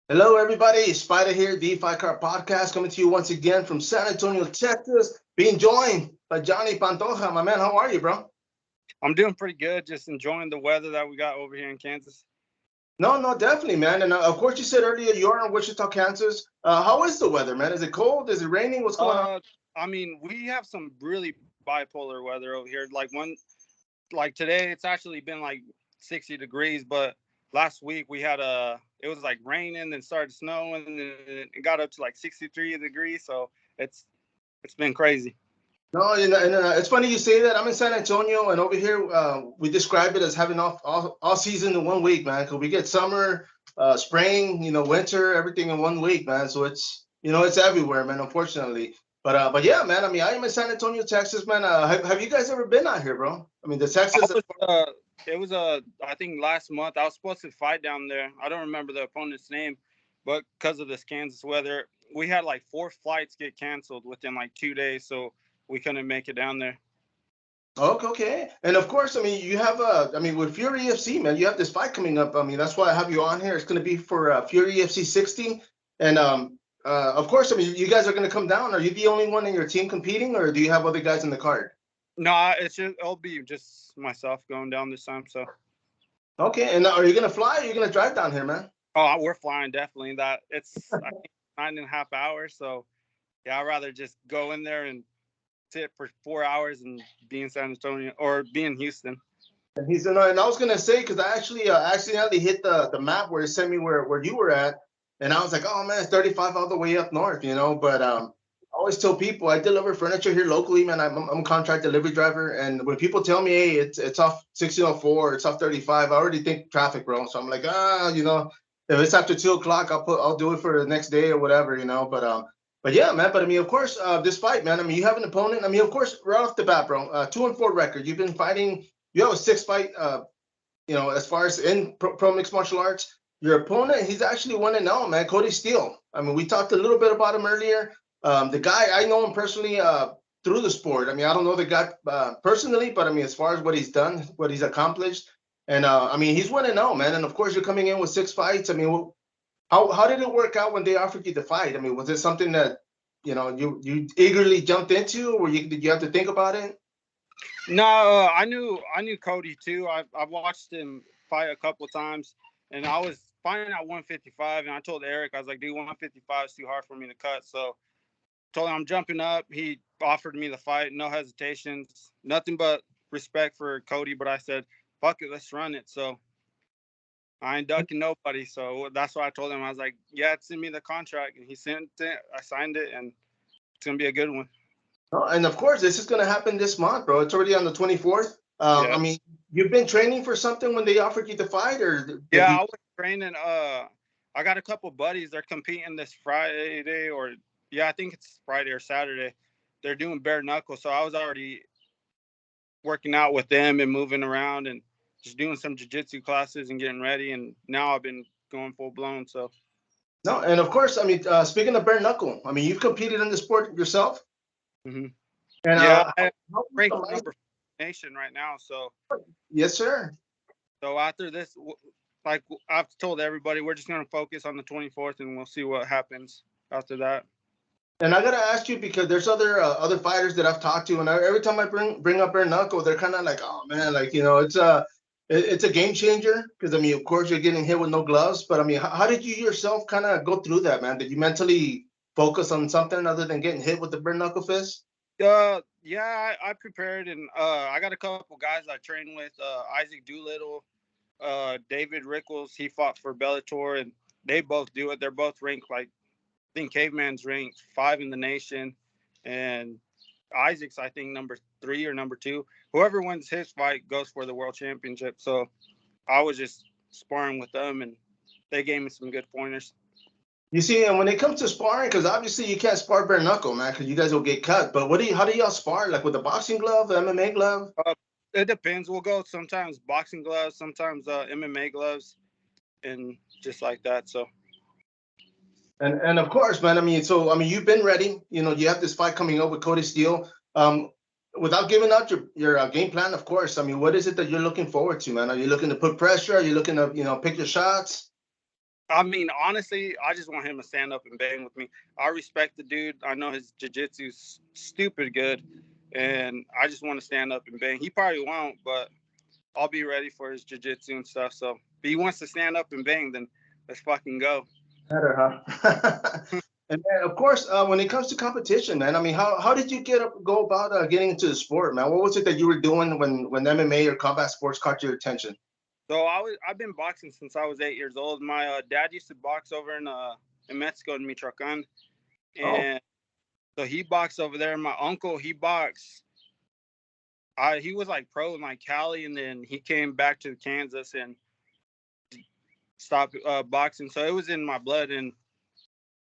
Hello, everybody. Spider here, the Five Car Podcast, coming to you once again from San Antonio, Texas. Being joined by Johnny Pantoja. My man, how are you, bro? I'm doing pretty good. Just enjoying the weather that we got over here in Kansas. No, definitely, man. And of course, you said earlier you're in Wichita, Kansas. How is the weather, man? Is it cold? Is it raining? What's going on? Uh, I mean, we have some really bipolar weather over here. Like today, it's actually been like 60 degrees, but last week it was like raining and started snowing and it got up to like 63 degrees. So it's it's been crazy. No, it's funny you say that. I'm in San Antonio, and over here we describe it as having all season in 1 week, man. Because we get summer, spring, winter, everything in 1 week, man. So it's everywhere, man. Unfortunately, but yeah, man. I mean, I am in San Antonio, Texas, man. Have you guys ever been out here, bro? I mean, the I Texas. was it was I think last month I was supposed to fight down there. I don't remember the opponent's name, but because of this Kansas weather, we had like four flights get canceled within like 2 days, so we couldn't make it down there. Okay. And of course, I mean, you have I mean, with Fury FC, man, you have this fight coming up. I mean, that's why I have you on here. It's going to be for Fury FC 60, and of course, I mean, you guys are going to come down. Are you the only one in your team competing, or do you have other guys in the card? No, it'll be just myself going down this time. So, Okay. And are you going to fly? Or are you going to drive down here, man? oh, we're flying definitely. That it's I think 9.5 hours. So, yeah, I'd rather just go in there and sit for 4 hours and be in San Antonio or be in Houston. And and I was gonna say because I actually accidentally hit the map where it sent me where you were at, and I was like, oh man, it's 35 all the way up north, But I always tell people I deliver furniture here locally, man. I'm a contract delivery driver, and when people tell me, hey, it's off 1604, it's off 35, I already think traffic, bro. So I'm like, if it's after 2 o'clock, I'll do it for the next day or whatever, But yeah, man. But I mean, of course, this fight, man. I mean, you have an opponent. I mean, of course, right off the bat, bro. 2-4 record. You've been fighting. You have a six-fight. As far as in pro mixed martial arts, your opponent, he's actually 1-0, man. Cody Steele. I mean, we talked a little bit about him earlier. The guy, I know him personally through the sport. I mean, I don't know the guy personally, but I mean, as far as what he's done, what he's accomplished, and I mean, he's 1-0, man. And of course, you're coming in with six fights. I mean, how did it work out when they offered you the fight? I mean, was it something that you eagerly jumped into, or did you have to think about it? No, I knew Cody too. I've watched him fight a couple times, and I was fighting at 155, and I told Eric I was like, dude, 155 is too hard for me to cut. So told him I'm jumping up. He offered me the fight, no hesitations, nothing but respect for Cody. But I said, fuck it, let's run it. So I ain't ducking nobody. So that's why I told him. I was like, yeah, send me the contract, and he sent it. I signed it, and it's gonna be a good one. Oh, and of course, this is going to happen this month, bro. It's already on the 24th. I Yeah. mean, you've been training for something when they offered you the fight, or did Yeah, you? I was training. I got a couple buddies. They're competing this Friday, or yeah, I think it's Friday or Saturday. They're doing bare knuckle, so I was already working out with them and moving around and just doing some jujitsu classes and getting ready. And now I've been going full blown. So No, and of course, I mean, speaking of bare knuckle, I mean, you've competed in the sport yourself, hmm and yeah, I'm how was the ranked life? number nation right now. Yes, sir. So after this, like I've told everybody, we're just gonna focus on the 24th, and we'll see what happens after that. And I gotta ask you because there's other fighters that I've talked to, and every time I bring up bare knuckle, they're kind of like, oh man, like it's a game changer because I mean, of course, you're getting hit with no gloves, but I mean, how did you yourself kind of go through that, man? Did you mentally focus on something other than getting hit with the bare knuckle fist? Yeah, I prepared, and I got a couple guys I train with. Isaac Doolittle, David Rickles. He fought for Bellator, and they both do it. They're both ranked like I think Caveman's ranked 5 in the nation, and Isaac's I think number 3 or number 2. Whoever wins his fight goes for the world championship. So I was just sparring with them, and they gave me some good pointers. You see, and when it comes to sparring, because obviously you can't spar bare knuckle, man, because you guys will get cut. But how do y'all spar? Like with a boxing glove, MMA glove? Uh, it depends. We'll go sometimes boxing gloves, sometimes MMA gloves, and just like that. So And of course, man. I mean, so I mean, you've been ready. You have this fight coming up with Cody Steele. Without giving out your game plan, of course. I mean, what is it that you're looking forward to, man? Are you looking to put pressure? Are you looking to pick your shots? I mean, honestly, I just want him to stand up and bang with me. I respect the dude. I know his jiu-jitsu's stupid good, and I just want to stand up and bang. He probably won't, but I'll be ready for his jiu-jitsu and stuff. So if he wants to stand up and bang, then let's fucking go. Better, huh? And then, of course, when it comes to competition, man, I mean, how did you go about getting into the sport, man? What was it that you were doing when MMA or combat sports caught your attention? So I've been boxing since I was 8 years old. My dad used to box over in Mexico in Michoacan, Oh, and so he boxed over there. My uncle he boxed. He was like pro in like Cali, and then he came back to Kansas and stopped boxing. So it was in my blood, and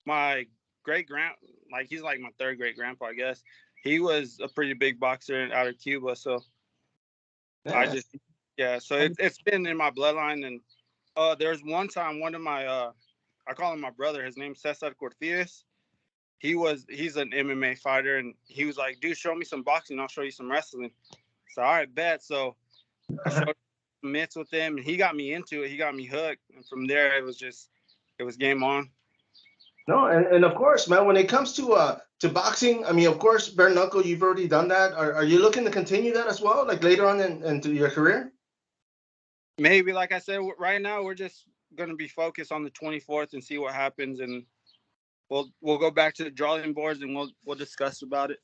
my great grand like he's like my third great grandpa, I guess. He was a pretty big boxer out of Cuba, so I yeah. just yeah. So it's been in my bloodline, and there's one time one of my I call him my brother. His name's Cesar Cortez. He's an MMA fighter, and he was like, "Dude, show me some boxing. I'll show you some wrestling." So all right, bet. So I showed mitts with him, and he got me into it. He got me hooked, and from there it was game on. No, and of course, man, when it comes to boxing, I mean, of course, bare knuckle, you've already done that. Are you looking to continue that as well, like later on into your career? Maybe, like I said, right now we're just gonna be focused on the 24th and see what happens, and we'll go back to the drawing boards and we'll discuss about it.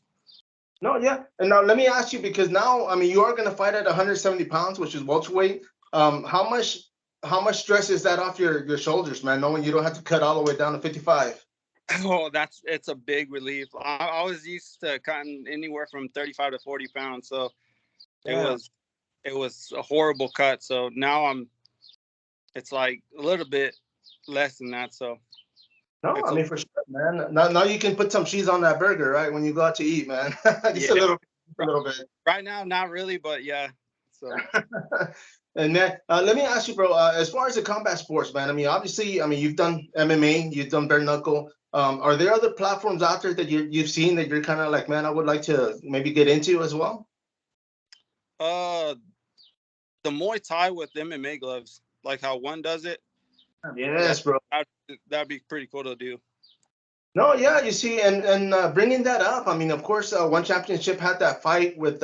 No, yeah. And now let me ask you, because now, I mean, you are going to fight at 170 pounds, which is welterweight. How much stress is that off your shoulders, man, knowing you don't have to cut all the way down to 55? Oh, it's a big relief. I was used to cutting anywhere from 35 to 40 pounds, so it Yeah. was it was a horrible cut. So now it's like a little bit less than that. So No, it's I mean, for sure, man. Now you can put some cheese on that burger, right, when you go out to eat, man. Just yeah. a little bit. Right now, not really, but yeah. So And man, let me ask you, bro. As far as the combat sports, man, I mean, obviously, I mean, you've done MMA, you've done bare knuckle. Are there other platforms out there that you've seen that you're kind of like, man, I would like to maybe get into as well? uh, the Muay Thai with MMA gloves, like how one does it, that Yes, bro. that'd be pretty cool to do. No, yeah, you see, and bringing that up, I mean, of course, one championship had that fight with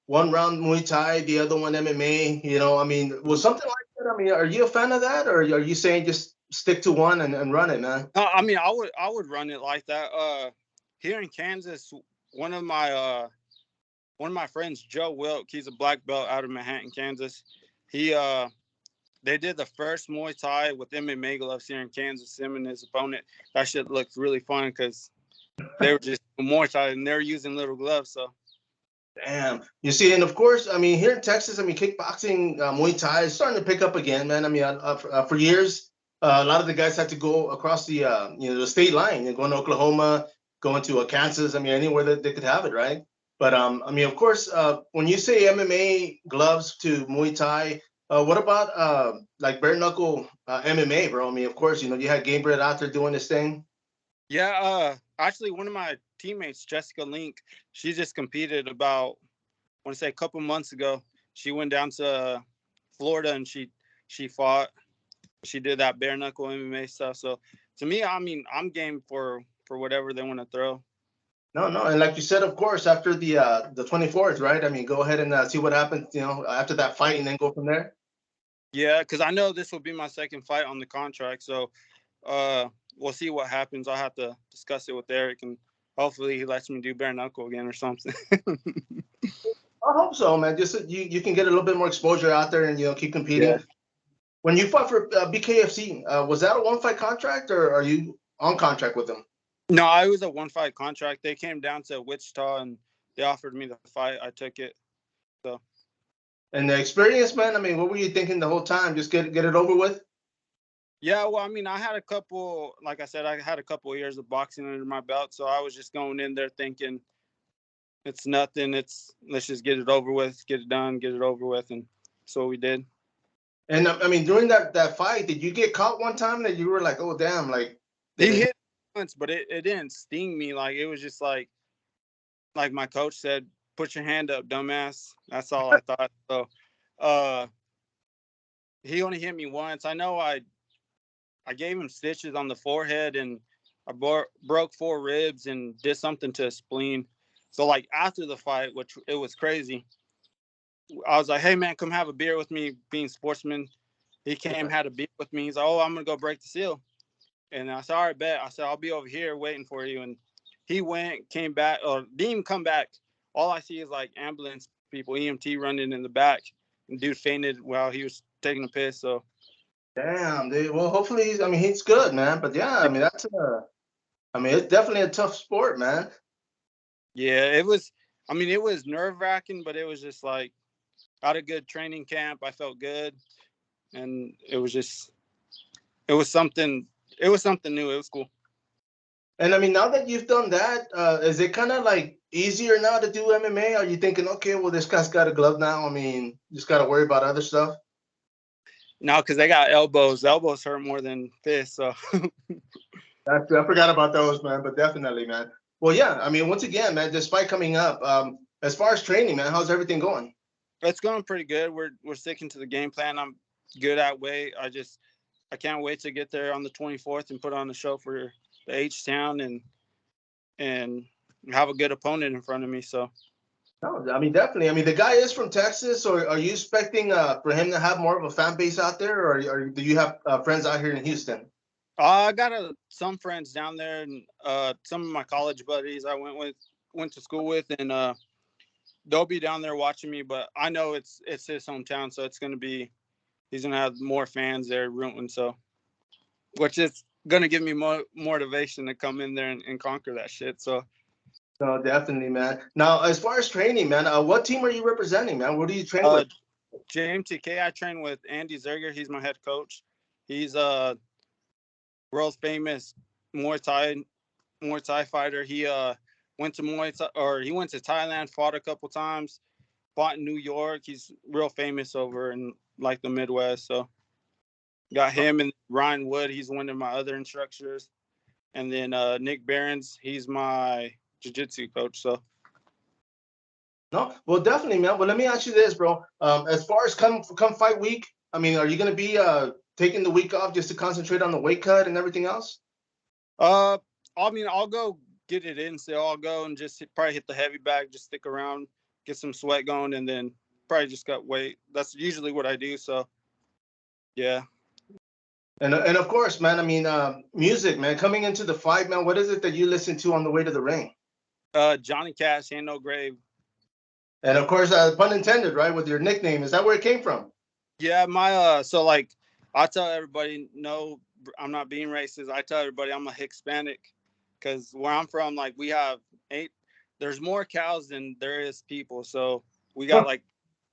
one round Muay Thai, the other one MMA. I mean, was something like that? I mean, are you a fan of that, or are you saying just stick to one and run it, man? I mean, I would run it like that. Here in Kansas, one of my uh one of my friends, Joe Wilk, he's a black belt out of Manhattan, Kansas. He they did the first Muay Thai with MMA gloves here in Kansas. Him and his opponent. That shit looked really fun because they were just Muay Thai and they're using little gloves. So Damn. You see, and of course, I mean, here in Texas, I mean, kickboxing, Muay Thai is starting to pick up again, man. I mean, for years, a lot of the guys had to go across the state line and going to Oklahoma, going to Kansas. I mean, anywhere that they could have it, right? But I mean, of course, when you say MMA gloves to Muay Thai, what about like bare knuckle MMA, bro? I mean, of course, you had Gamebred out there doing this thing. yeah, actually, one of my teammates, Jessica Link, she just competed about I want to say a couple months ago. She went down to Florida and she fought. She did that bare knuckle MMA stuff. So to me, I mean, I'm game for whatever they want to throw. No, no, and like you said, of course, after the 24th, right? I mean, go ahead and see what happens, after that fight, and then go from there. Yeah, because I know this will be my second fight on the contract. So we'll see what happens. I'll have to discuss it with Eric, and hopefully he lets me do bare knuckle again or something. I hope so, man. Just so you can get a little bit more exposure out there and keep Yeah. competing. When you fought for BKFC, was that a one fight contract, or are you on contract with them? No, I was a one fight contract. They came down to Wichita and they offered me the fight. I took it. So And the experience, man. I mean, what were you thinking the whole time? Just get it over with. yeah, well, I mean, I had a couple, like I said, I had a couple of years of boxing under my belt, so I was just going in there thinking it's nothing. Let's just get it over with, get it done, get it over with, and that's what we did. And I mean, during that fight, did you get caught one time that you were like, oh damn, like did He it? hit once, but it didn't sting me. Like it was just like my coach said, put your hand up, dumbass. That's all I thought. So, uh, he only hit me once. I know I gave him stitches on the forehead, and I broke 4 ribs and did something to his spleen. So like after the fight, which it was crazy, I was like, "Hey man, come have a beer with me." Being sportsman, he came, had a beer with me. He's like, "Oh, I'm gonna go break the seal," and I said, "All right, bet." I said, "I'll be over here waiting for you." And he went, came back, or didn't even come back. All I see is like ambulance people, EMT running in the back, and dude fainted while he was taking a piss. So Damn, dude. Well, hopefully, I mean, he's good, man. But yeah, I mean, I mean, it's definitely a tough sport, man. yeah, it was. I mean, it was nerve wracking, but it was just like out of good training camp. I felt good, and it was just it was something. It was something new. It was cool. And I mean, now that you've done that, is it kind of like easier now to do MMA? Are you thinking, okay, well, this guy's got a glove now. I mean, just got to worry about other stuff. No, because they got elbows. Elbows hurt more than fists. So I forgot about those, man. But definitely, man. Well, yeah. I mean, once again, man, this fight coming up. As far as training, man, how's everything going? it's going pretty good. We're sticking to the game plan. I'm good at weight. I can't wait to get there on the 24th and put on a show for the H Town and have a good opponent in front of me. So No, I mean, definitely. I mean, the guy is from Texas, or are you expecting for him to have more of a fan base out there, or do you have friends out here in Houston? I got some friends down there, and some of my college buddies I went to school with, and they'll be down there watching me. But I know it's his hometown, so he's gonna have more fans there rooting. So, which is gonna give me more motivation to come in there and conquer that shit. So, No, definitely, man. Now, as far as training, man, what team are you representing, man? What do you train uh, with? JMTK, I train with Andy Zerger. He's my head coach. He's a world famous Muay Thai Muay Thai fighter. He went to Muay Thai, or he went to Thailand, fought a couple times, fought in New York. He's real famous over in like the Midwest. So got him and Ryan Wood. He's one of my other instructors, and then Nick Behrens. He's my jiu-jitsu coach. So No, well, definitely, man. Well, let me ask you this, bro. As far as come fight week, I mean, are you gonna be taking the week off just to concentrate on the weight cut and everything else? uh, I mean, I'll go get it in. So I'll go and just probably hit the heavy bag, just stick around, get some sweat going, and then probably just cut weight. That's usually what I do. So yeah. And of course, man. I mean, music, man. Coming into the fight, man. What is it that you listen to on the way to the ring? Johnny Cash, Ain't No Grave. And of course, pun intended, right? With your nickname, is that where it came from? Yeah, so like I tell everybody, no, I'm not being racist. I tell everybody I'm a Hispanic because where I'm from, like we have there's more cows than there is people. So we got like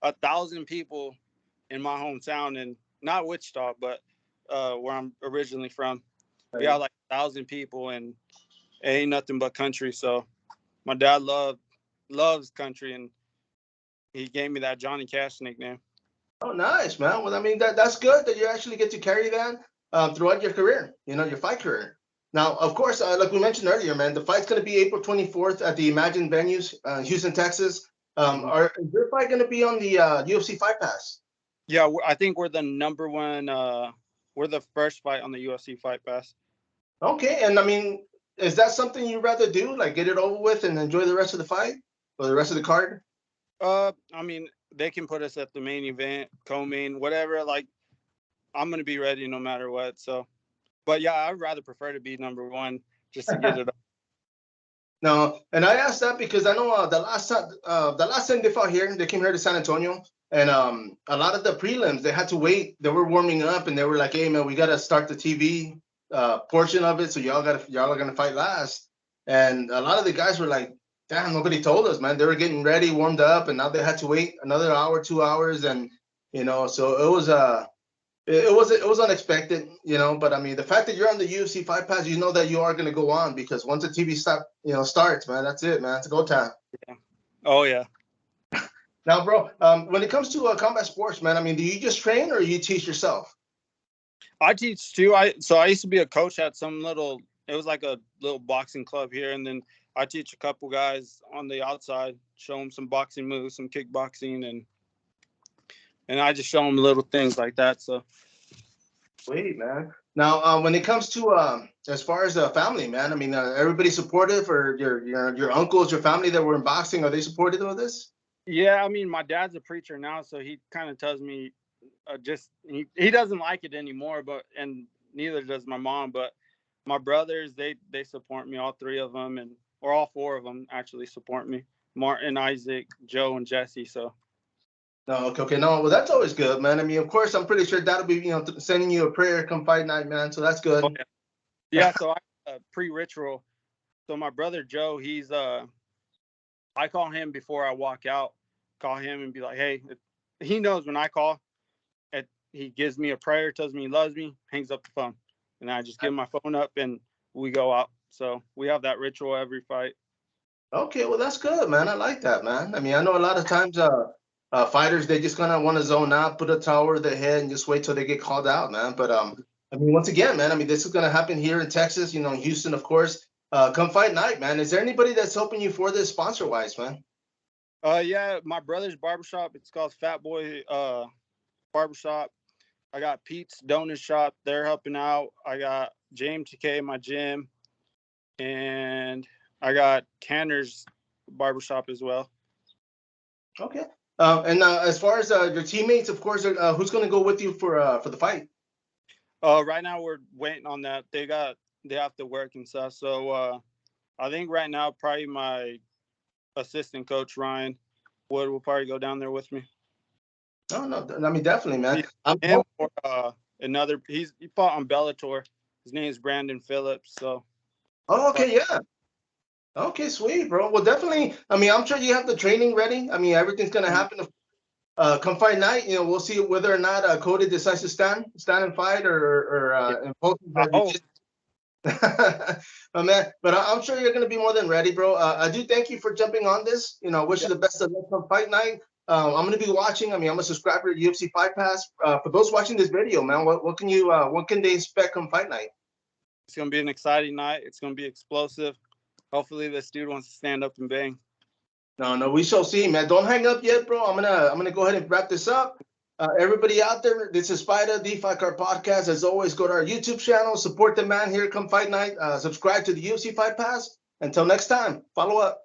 1,000 people in my hometown, and not Wichita, but where I'm originally from. We Right. got like 1,000 people, and it ain't nothing but country. So my dad loves country, and he gave me that Johnny Cash nickname. Oh, nice, man. Well, I mean, that's good that you actually get to carry that throughout your career, your fight career. Now, of course, like we mentioned earlier, man, the fight's going to be April 24th at the Imagine venues, Houston, Texas. Is your fight going to be on the UFC Fight Pass? Yeah, I think we're the number one. We're the first fight on the UFC Fight Pass. Okay, and I mean, is that something you'd rather do, like get it over with and enjoy the rest of the fight or the rest of the card? I mean, they can put us at the main event, co-main, whatever. Like, I'm gonna be ready no matter what. So, but yeah, I'd rather prefer to be number one just to get it up. No, and I asked that because I know the last time they fought here, they came here to San Antonio, and a lot of the prelims they had to wait. They were warming up, and they were like, "Hey, man, we gotta start the TV portion of it, so y'all are gonna fight last." And a lot of the guys were like, "Damn, nobody told us, man." They were getting ready, warmed up, and now they had to wait another hour, 2 hours, and so it was it was unexpected, But I mean, the fact that you're on the UFC Fight Pass, you know that you are going to go on because once the TV starts, man, that's it, man. It's go time. Yeah. Oh yeah. Now, bro, when it comes to combat sports, man, I mean, do you just train or you teach yourself? I teach too. I used to be a coach at some little. It was like a little boxing club here, and then I teach a couple guys on the outside, show them some boxing moves, some kickboxing, and I just show them little things like that. So Wait, man. Now, when it comes to as far as the family, man, I mean, everybody supportive, or your uncles, your family that were in boxing, are they supportive of this? Yeah, I mean, my dad's a preacher now, so he kind of tells me just he doesn't like it anymore, but and neither does my mom. But my brothers, they support me, all three of them, and or all four of them actually support me. Martin, Isaac, Joe, and Jesse. So No, okay, okay, no, well, that's always good, man. I mean, of course, I'm pretty sure that'll be, sending you a prayer come fight night, man. So that's oh, good. yeah. Yeah, so I pre-ritual. So my brother Joe, he's I call him before I walk out. Call him and be like, hey, he knows when I call. He gives me a prayer, tells me he loves me, hangs up the phone, and I just give my phone up and we go out. So we have that ritual every fight. Okay, well, that's good, man. I like that, man. I mean, I know a lot of times fighters, they just kind of want to zone out, put a towel over their head, and just wait till they get called out, man. But I mean, once again, man, I mean, this is gonna happen here in Texas, Houston, of course. Come fight night, man. Is there anybody that's helping you for this sponsor wise, man? Yeah, my brother's barbershop. It's called Fat Boy Barbershop. I got Pete's Donut Shop. They're helping out. I got James TK, my gym, and I got Tanner's barbershop as well. Okay. And as far as your teammates, of course, who's gonna go with you for the fight? Right now we're waiting on that. They have to work and stuff. So I think right now probably my assistant coach Ryan Wood will probably go down there with me. No, no, I mean, definitely, man. Him or another. He fought on Bellator. His name is Brandon Phillips. So. Oh, okay, yeah. Okay, sweet, bro. Well, definitely. I mean, I'm sure you have the training ready. I mean, everything's gonna happen. Come fight night, we'll see whether or not Cody decides to stand and fight, or impose that. Man, but I'm sure you're gonna be more than ready, bro. I do thank you for jumping on this. Wish you the best of luck come fight night. I'm gonna be watching. I mean, I'm a subscriber to UFC Fight Pass. For those watching this video, man, what can they expect come fight night? It's gonna be an exciting night. It's gonna be explosive. Hopefully, this dude wants to stand up and bang. No, no, we shall see, man. Don't hang up yet, bro. I'm gonna go ahead and wrap this up. Everybody out there, this is Spider, the Fight Card Podcast. As always, go to our YouTube channel, support the man here, come fight night, subscribe to the UFC Fight Pass. Until next time, follow up.